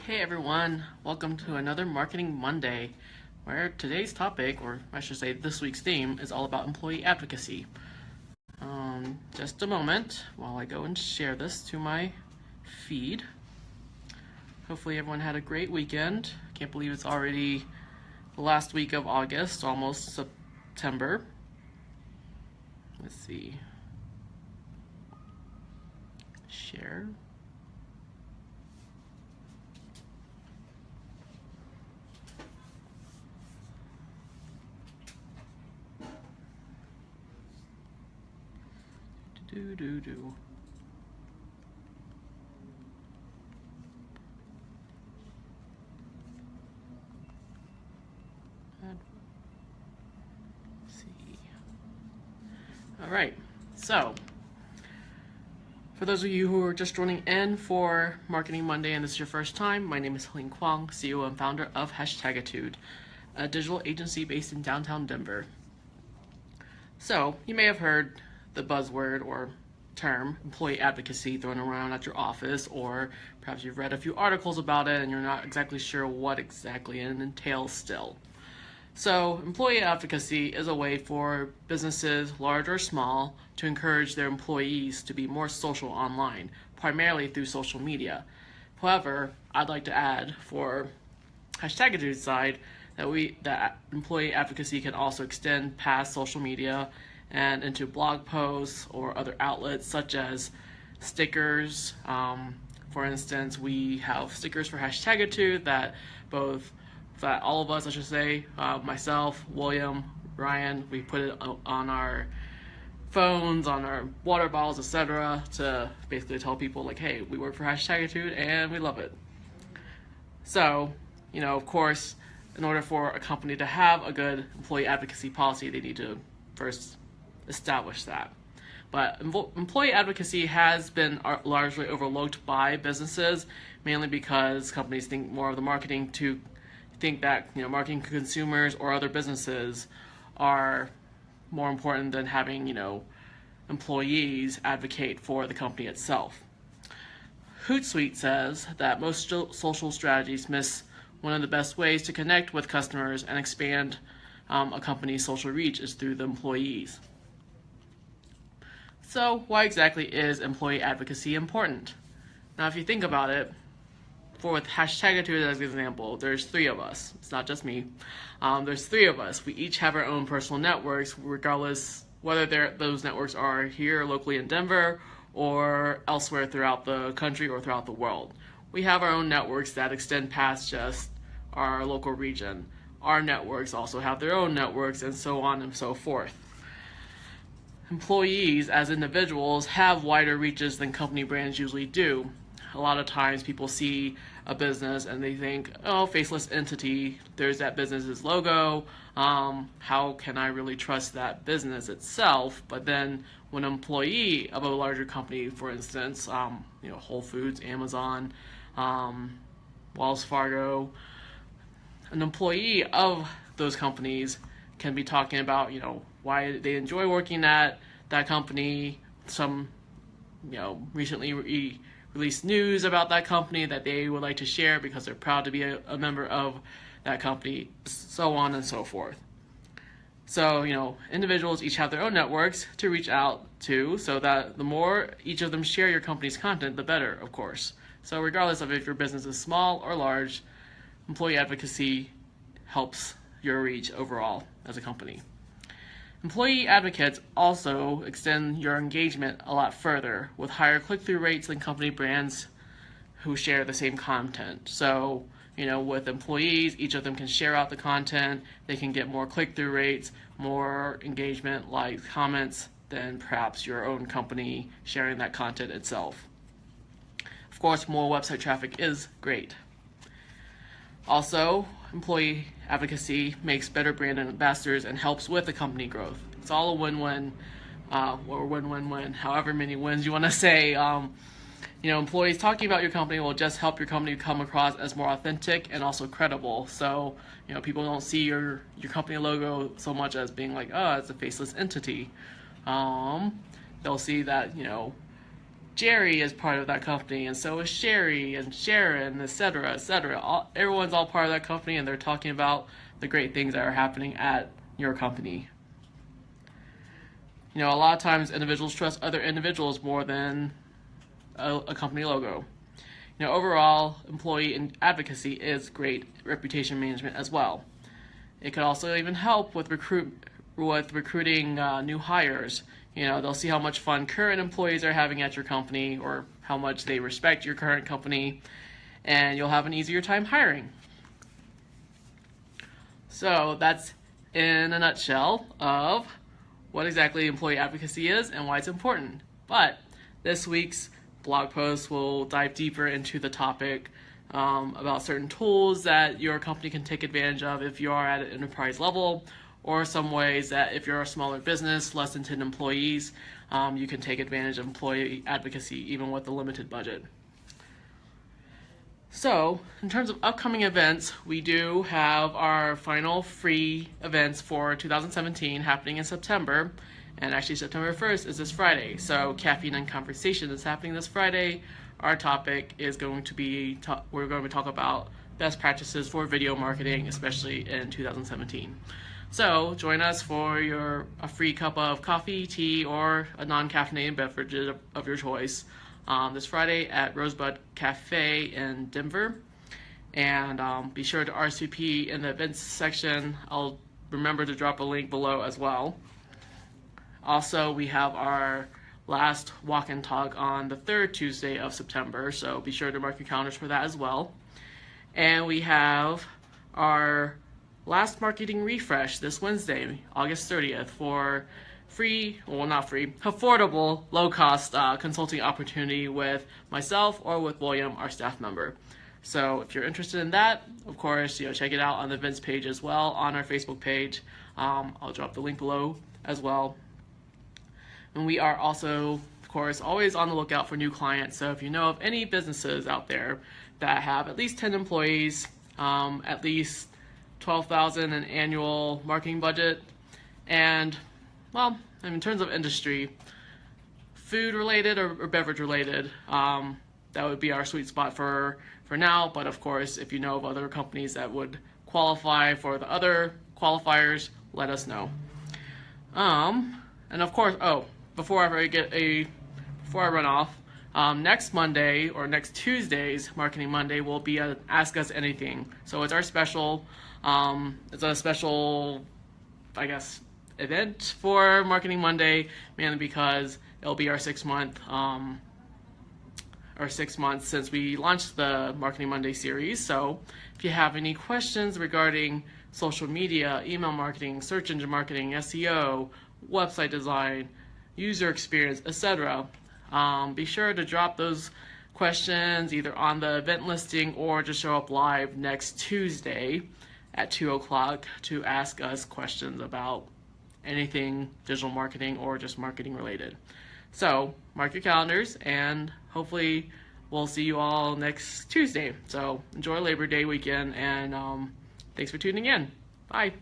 Hey everyone, welcome to another Marketing Monday, where today's topic, or I should say this week's theme, is all about employee advocacy. Just a moment while I go and share this to my feed. Hopefully everyone had a great weekend. Can't believe it's already the last week of August, almost September. Let's see. Share. Do. Let's see. All right, so for those of you who are just joining in for Marketing Monday and this is your first time, my name is Helene Kwong, CEO and founder of Hashtagitude, a digital agency based in downtown Denver. So you may have heard the buzzword or term employee advocacy thrown around at your office, or perhaps you've read a few articles about it and you're not exactly sure what exactly it entails still. So employee advocacy is a way for businesses, large or small, to encourage their employees to be more social online, primarily through social media. However, I'd like to add for Hashtagitude's side that employee advocacy can also extend past social media and into blog posts or other outlets such as stickers. For instance, we have stickers for Hashtagitude that all of us, I should say, myself, William, Ryan, we put it on our phones, on our water bottles, etc., to basically tell people like, hey, we work for Hashtagitude and we love it. So, of course, in order for a company to have a good employee advocacy policy, they need to first establish that. But employee advocacy has been largely overlooked by businesses, mainly because companies think more of the marketing to think that marketing to consumers or other businesses are more important than having employees advocate for the company itself. Hootsuite says that most social strategies miss one of the best ways to connect with customers and expand a company's social reach is through the employees. So why exactly is employee advocacy important? Now, if you think about it, with Hashtagitude as an example, there's 3 of us. It's not just me. There's 3 of us. We each have our own personal networks, regardless whether those networks are here locally in Denver or elsewhere throughout the country or throughout the world. We have our own networks that extend past just our local region. Our networks also have their own networks, and so on and so forth. Employees, as individuals, have wider reaches than company brands usually do. A lot of times people see a business and they think, oh, faceless entity, there's that business's logo. How can I really trust that business itself? But then when an employee of a larger company, for instance, Whole Foods, Amazon, Wells Fargo, an employee of those companies can be talking about, why they enjoy working at that company, some, recently released news about that company that they would like to share because they're proud to be a member of that company, so on and so forth. So, individuals each have their own networks to reach out to, so that the more each of them share your company's content, the better, of course. So regardless of if your business is small or large, employee advocacy helps your reach overall as a company. Employee advocates also extend your engagement a lot further with higher click-through rates than company brands who share the same content. So, with employees, each of them can share out the content, they can get more click-through rates, more engagement, likes, comments, than perhaps your own company sharing that content itself. Of course, more website traffic is great. Also, employee advocacy makes better brand ambassadors and helps with the company growth. It's all a win-win, or win-win-win, however many wins you want to say. Employees talking about your company will just help your company come across as more authentic and also credible. So, people don't see your company logo so much as being like, oh, it's a faceless entity. They'll see that, Jerry is part of that company, and so is Sherry and Sharon, etc., etc. Everyone's all part of that company, and they're talking about the great things that are happening at your company. A lot of times individuals trust other individuals more than a company logo. Overall, employee advocacy is great reputation management as well. It could also even help with recruiting new hires. They'll see how much fun current employees are having at your company or how much they respect your current company, and you'll have an easier time hiring. So that's in a nutshell of what exactly employee advocacy is and why it's important. But this week's blog post will dive deeper into the topic about certain tools that your company can take advantage of if you are at an enterprise level, or some ways that if you're a smaller business, less than 10 employees, you can take advantage of employee advocacy even with a limited budget. So, in terms of upcoming events, we do have our final free events for 2017 happening in September. And actually September 1st is this Friday. So Caffeine and Conversation is happening this Friday. Our topic is going to be, we're going to talk about best practices for video marketing, especially in 2017. So join us for a free cup of coffee, tea, or a non-caffeinated beverage of your choice this Friday at Rosebud Cafe in Denver. And be sure to RSVP in the events section. I'll remember to drop a link below as well. Also, we have our last walk and talk on the third Tuesday of September, so be sure to mark your calendars for that as well. And we have our last marketing refresh this Wednesday, August 30th, for affordable, low-cost consulting opportunity with myself or with William, our staff member. So if you're interested in that, of course, check it out on the events page as well, on our Facebook page. I'll drop the link below as well. And we are also, of course, always on the lookout for new clients. So if you know of any businesses out there that have at least 10 employees, at least $12,000 in annual marketing budget, and, well, in terms of industry, food related or beverage related, that would be our sweet spot for now. But of course, if you know of other companies that would qualify for the other qualifiers, let us know. And of course, before I run off, next Monday or next Tuesday's Marketing Monday will be a Ask Us Anything. So it's our special, I guess, event for Marketing Monday, mainly because it'll be our 6 months since we launched the Marketing Monday series. So if you have any questions regarding social media, email marketing, search engine marketing, SEO, website design, user experience, etc., be sure to drop those questions either on the event listing or just show up live next Tuesday at 2 o'clock to ask us questions about anything digital marketing or just marketing related. So mark your calendars, and hopefully we'll see you all next Tuesday. So enjoy Labor Day weekend, and thanks for tuning in. Bye.